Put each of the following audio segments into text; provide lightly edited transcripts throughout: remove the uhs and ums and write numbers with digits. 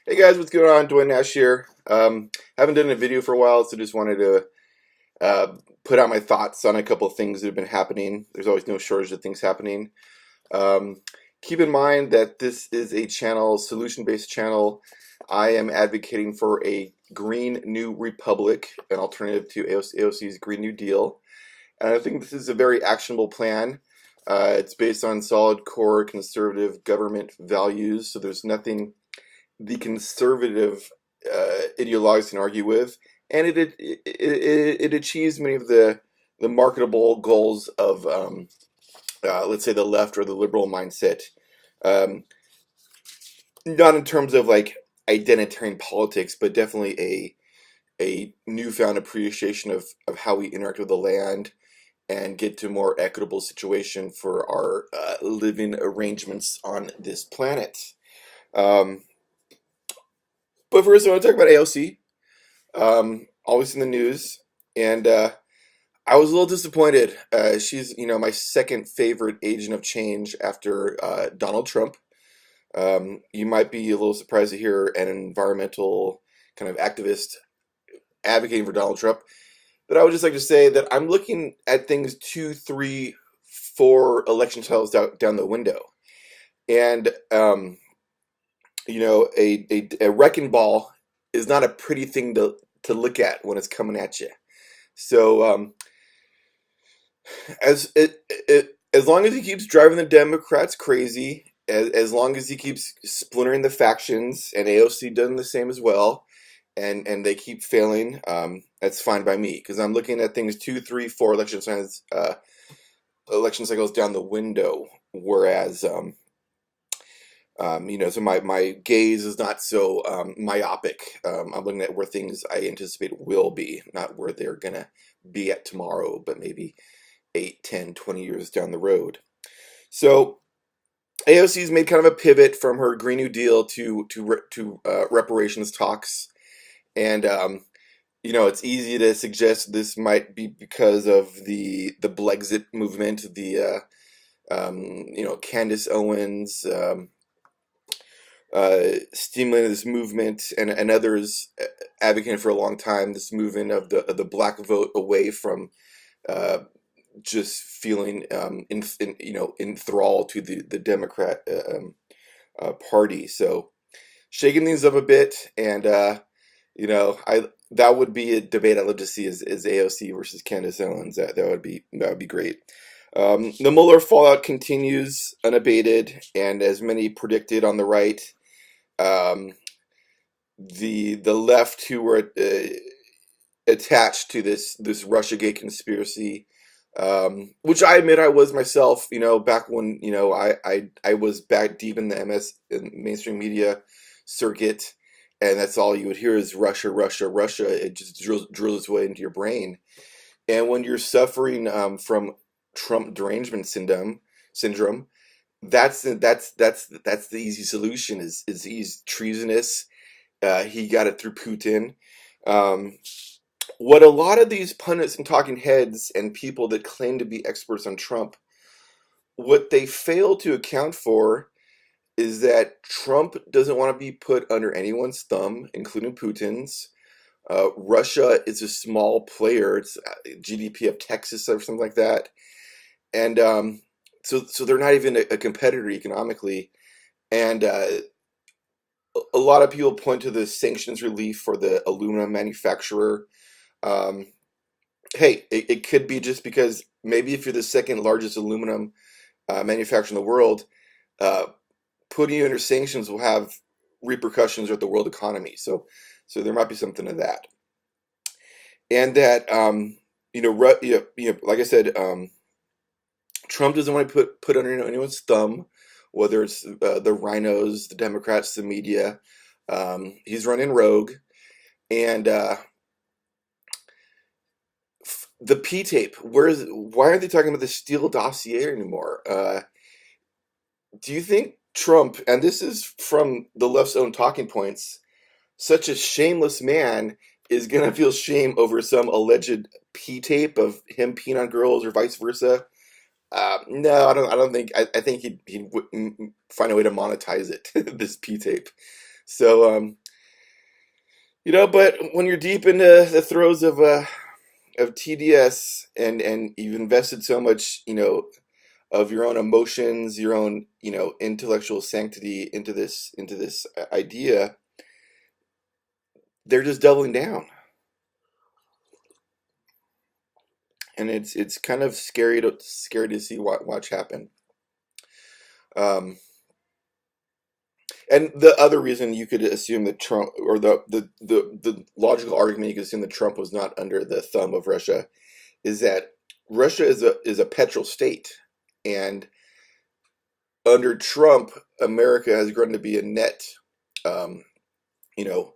Hey guys, what's going on? Dwayne Nash here. Haven't done a video for a while, so just wanted to put out my thoughts on a couple of things that have been happening. There's always no shortage of things happening. Um, Keep in mind that this is a channel, solution-based channel. I am advocating for a Green New Republic, an alternative to AOC's Green New Deal. And I think this is a very actionable plan. It's based on solid core conservative government values, so there's nothing the conservative ideologues can argue with, and it achieves many of the marketable goals of let's say the left or the liberal mindset. Um, Not in terms of like identitarian politics, but definitely a newfound appreciation of how we interact with the land and get to a more equitable situation for our living arrangements on this planet. Um, but first, I want to talk about AOC. Always in the news, and I was a little disappointed. She's, my second favorite agent of change after Donald Trump. You might be a little surprised to hear an environmental kind of activist advocating for Donald Trump, but I would just like to say that I'm looking at things 2, 3, 4 election cycles down the window, and a wrecking ball is not a pretty thing to look at when it's coming at you. So as long as he keeps driving the Democrats crazy, as long as he keeps splintering the factions, and AOC doing the same as well, and they keep failing, that's fine by me, because I'm looking at things 2, 3, 4 election cycles down the window, whereas so my gaze is not so myopic. I'm looking at where things I anticipate will be, not where they're gonna be at tomorrow, but maybe 8, 10, 20 years down the road. So AOC's made kind of a pivot from her Green New Deal to reparations talks, and it's easy to suggest this might be because of the Blexit movement, the Candace Owens. Stimulating this movement, and others advocating for a long time this movement of the black vote away from just feeling enthralled to the Democrat party. So shaking things up a bit, and I that would be a debate I'd love to see is AOC versus Candace Owens. That would be great. The Mueller fallout continues unabated, and as many predicted on the right, the left who were attached to this Russiagate conspiracy, which I admit I was myself. Back when I was back deep in the mainstream media circuit, and that's all you would hear is Russia, Russia, Russia. It just drills its way into your brain, and when you're suffering from Trump derangement syndrome, that's the easy solution. Is he's treasonous? He got it through Putin. What a lot of these pundits and talking heads and people that claim to be experts on Trump, what they fail to account for is that Trump doesn't want to be put under anyone's thumb, including Putin's. Russia is a small player. It's GDP of Texas or something like that, and so they're not even a competitor economically. And a lot of people point to the sanctions relief for the aluminum manufacturer. Hey, it could be just because maybe if you're the second largest aluminum manufacturer in the world, putting you under sanctions will have repercussions at the world economy. So there might be something to that. And that like I said, Trump doesn't want to put under anyone's thumb, whether it's the rhinos, the Democrats, the media. He's running rogue, and the P tape. Why aren't they talking about the Steele dossier anymore? Do you think Trump, and this is from the left's own talking points, such a shameless man is gonna feel shame over some alleged P tape of him peeing on girls or vice versa? No, I don't think. I think he'd find a way to monetize it. This P tape. So But when you're deep into the throes of TDS, and you've invested so much, of your own emotions, your own, intellectual sanctity into this idea, they're just doubling down, and it's kind of scary to see what watch happen. Um, and the other reason you could assume that Trump, or the logical argument you could assume that Trump was not under the thumb of Russia, is that Russia is a petrol state, and under Trump, America has grown to be a net, um, you know,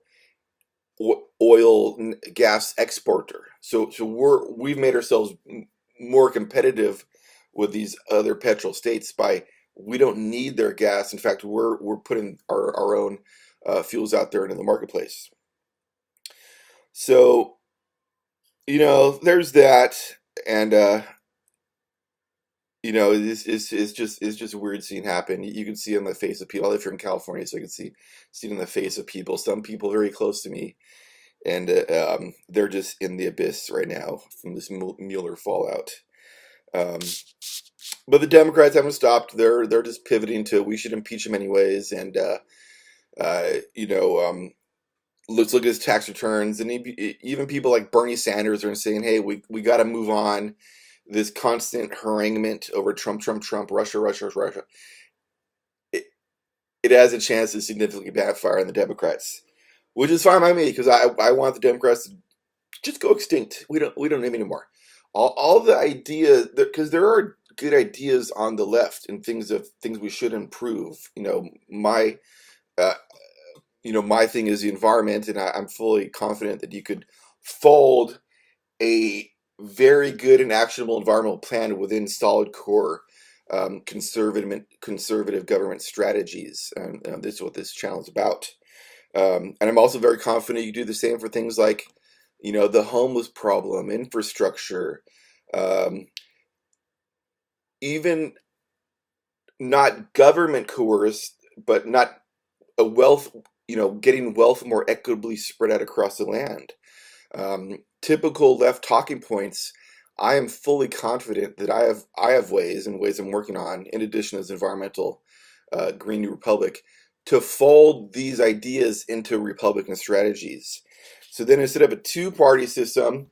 oil gas exporter. So we've made ourselves more competitive with these other petrol states by, we don't need their gas. In fact, we're putting our own fuels out there into the marketplace. So there's that, and it's just a weird scene happen. You can see it on the face of people. I live here in California, so I can see it on the face of people. Some people very close to me, and they're just in the abyss right now from this Mueller fallout. Um, but the Democrats haven't stopped. They're just pivoting to, we should impeach him anyways, and uh, you know, um, let's look at his tax returns, and even people like Bernie Sanders are saying, hey, we got to move on. This constant haranguement over Trump, Trump, Trump, Russia, Russia, Russia. It, it has a chance to significantly backfire on the Democrats, which is fine by me, because I want the Democrats to just go extinct. We don't need anymore. All the ideas, because there are good ideas on the left, and things we should improve. Uh, my thing is the environment, and I'm fully confident that you could fold a very good and actionable environmental plan within solid core conservative government strategies. And this is what this channel is about. And I'm also very confident you do the same for things like, the homeless problem, infrastructure, um, even not government coerced, but not a wealth, getting wealth more equitably spread out across the land. Typical left talking points. I am fully confident that I have ways, and ways I'm working on, in addition to this environmental Green New Republic, to fold these ideas into Republican strategies. So then, instead of a two-party system,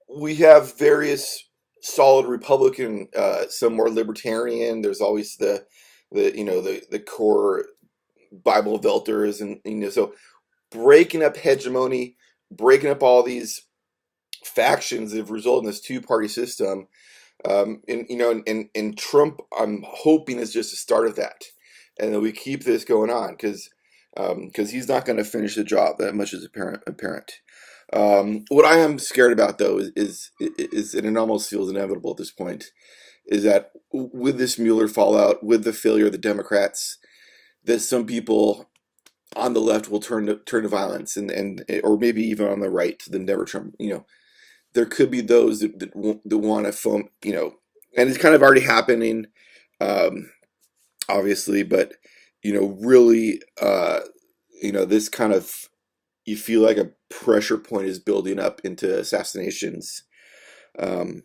we have various solid Republican, some more libertarian. There's always the core Bible velters, and so breaking up hegemony, breaking up all these factions that have resulted in this two-party system. And Trump, I'm hoping, is just the start of that, and that we keep this going on, because he's not going to finish the job. That much is apparent. What I am scared about, though, is and it almost feels inevitable at this point, is that with this Mueller fallout, with the failure of the Democrats, that some people on the left will turn to violence, and or maybe even on the right, the never Trump. There could be those that want to foam, and it's kind of already happening, um, obviously, but really, this kind of, you feel like a pressure point is building up into assassinations. Um,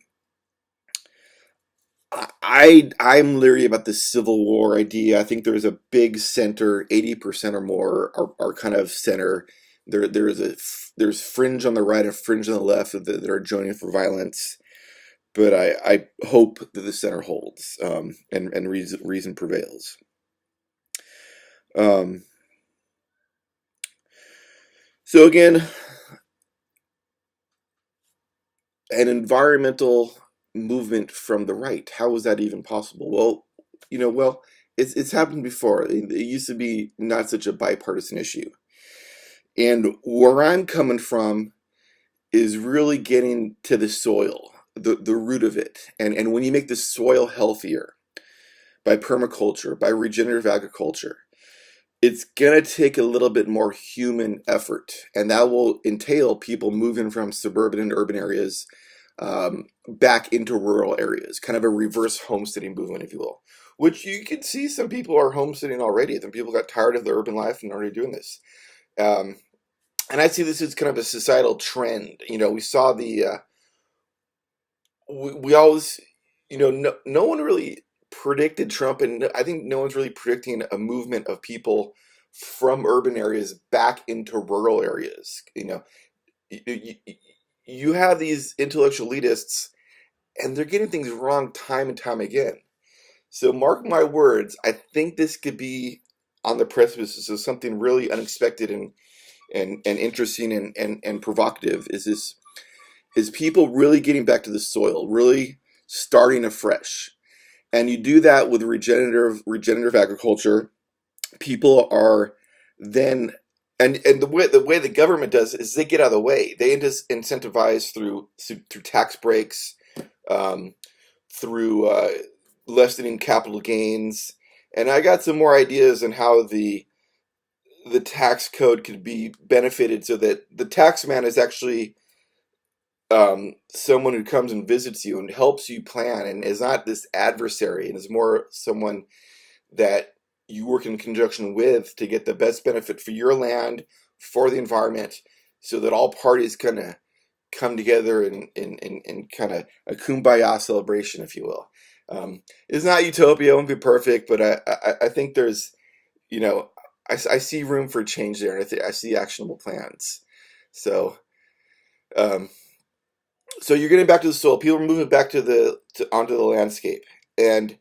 I'm leery about the Civil War idea. I think there's a big center, 80% or more are kind of center. There's fringe on the right and fringe on the left that are joining for violence. But I hope that the center holds, and reason prevails. Um, so again, an environmental movement from the right. How is that even possible? Well, it's happened before. It used to be not such a bipartisan issue. And where I'm coming from is really getting to the soil, the root of it. And when you make the soil healthier by permaculture, by regenerative agriculture, it's going to take a little bit more human effort. And that will entail people moving from suburban and urban areas, back into rural areas, kind of a reverse homesteading movement, if you will. Which you can see some people are homesteading already. Some people got tired of the urban life and are already doing this. Um, And I see this as kind of a societal trend. We saw we always, no one really predicted Trump, and I think no one's really predicting a movement of people from urban areas back into rural areas. You, you, you have these intellectual elitists, and they're getting things wrong time and time again. So mark my words, I think this could be on the precipice of something really unexpected and interesting and provocative. Is people really getting back to the soil, really starting afresh. And you do that with regenerative agriculture. People are then and the way the government does is they get out of the way. They just incentivize through tax breaks, um, through lessening capital gains. And I got some more ideas on how the tax code could be benefited so that the tax man is actually someone who comes and visits you and helps you plan and is not this adversary and is more someone that you work in conjunction with to get the best benefit for your land, for the environment, so that all parties kind of come together in kind of a kumbaya celebration, if you will. It's not utopia, it won't be perfect, but I think there's, you know, I see room for change there, and I see actionable plans. So, um, so you're getting back to the soil. People are moving back onto the landscape, and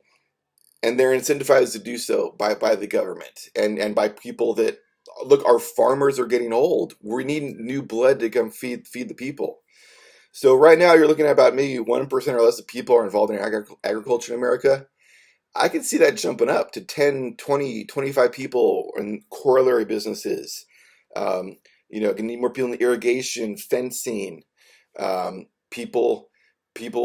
they're incentivized to do so by the government and by people that look. Our farmers are getting old. We need new blood to come feed the people. So right now you're looking at about maybe 1% or less of people are involved in agriculture in America. I can see that jumping up to 10, 20, 25 people in corollary businesses. Um, can need more people in irrigation, fencing, people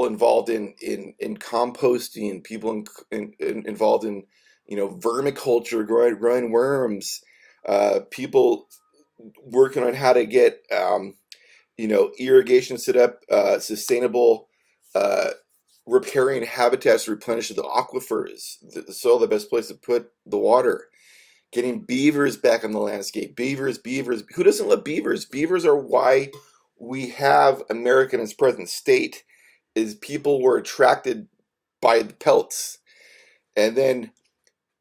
involved in composting, people involved in vermiculture, growing worms, people working on how to get irrigation set up, sustainable, uh, repairing habitats to replenish the aquifers, the soil, the best place to put the water, getting beavers back on the landscape. Beavers. Who doesn't love beavers? Beavers are why we have America in its present state. Is people were attracted by the pelts, and then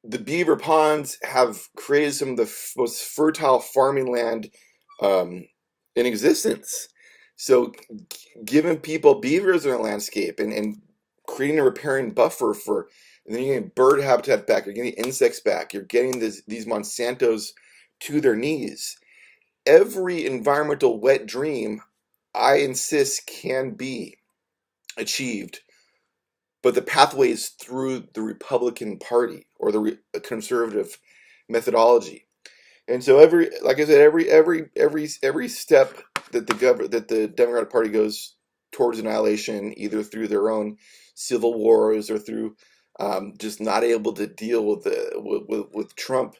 the beaver ponds have created some of the most fertile farming land um, in existence. So, giving people beavers in a landscape and creating a repairing buffer for, and then you're getting bird habitat back, you're getting insects back, you're getting these Monsantos to their knees. Every environmental wet dream, I insist, can be achieved, but the pathway is through the Republican Party or the conservative methodology. And so like I said, every step that the Democratic Party goes towards annihilation, either through their own civil wars or through just not able to deal with Trump,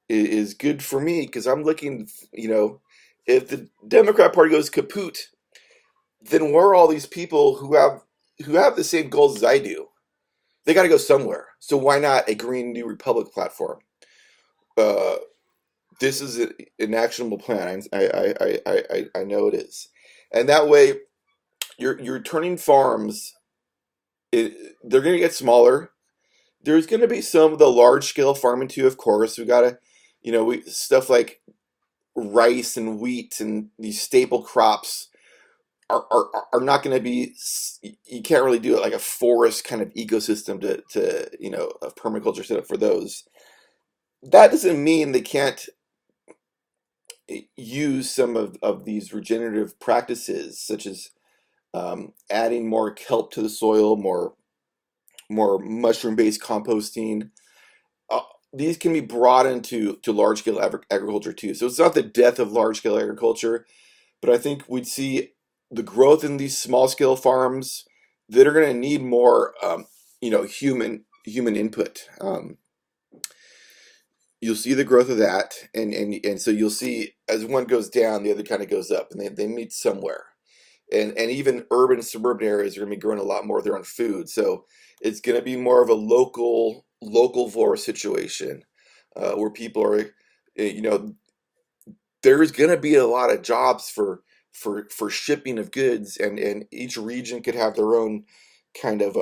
is good for me because I'm looking, if the Democrat Party goes kaput, then where are all these people who have the same goals as I do? They got to go somewhere. So why not a Green New Republic platform? Uh, this is an actionable plan. I know it is, and that way you're turning farms. They're going to get smaller. There's going to be some of the large scale farming too. Of course, we got to, stuff like rice and wheat and these staple crops are not going to be. You can't really do it like a forest kind of ecosystem to a permaculture setup for those. That doesn't mean they can't use some of these regenerative practices, such as adding more kelp to the soil, more mushroom-based composting. Uh, these can be brought into to large-scale agriculture too. So it's not the death of large-scale agriculture, but I think we'd see the growth in these small-scale farms that are going to need more, human input. You'll see the growth of that, and so you'll see as one goes down, the other kind of goes up, and they meet somewhere. And even urban and suburban areas are going to be growing a lot more of their own food. So it's going to be more of a local vor situation, where people are, you know, there's going to be a lot of jobs for shipping of goods, and each region could have their own kind of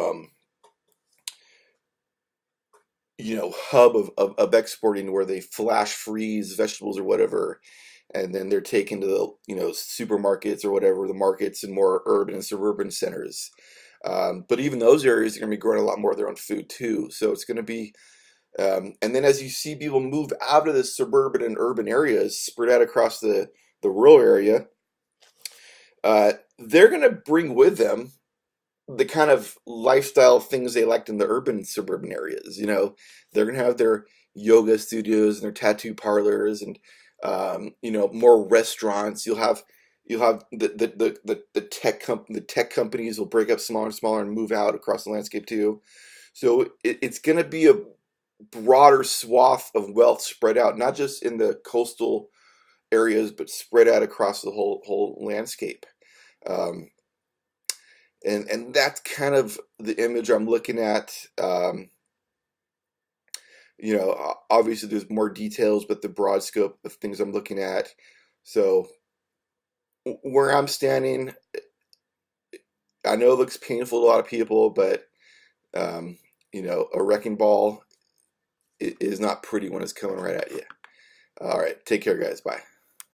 hub of exporting, where they flash freeze vegetables or whatever, and then they're taken to the supermarkets or whatever, the markets in more urban and suburban centers. But even those areas are going to be growing a lot more of their own food too. So it's going to be, and then as you see people move out of the suburban and urban areas, spread out across the rural area, they're going to bring with them the kind of lifestyle things they liked in the urban and suburban areas. They're going to have their yoga studios and their tattoo parlors, and more restaurants. You'll have the tech companies will break up smaller and smaller and move out across the landscape too. So it's going to be a broader swath of wealth spread out, not just in the coastal areas, but spread out across the whole landscape. Um, and that's kind of the image I'm looking at. Obviously there's more details, but the broad scope of things I'm looking at. So where I'm standing, I know it looks painful to a lot of people, but a wrecking ball is not pretty when it's coming right at you. All right, take care, guys. Bye.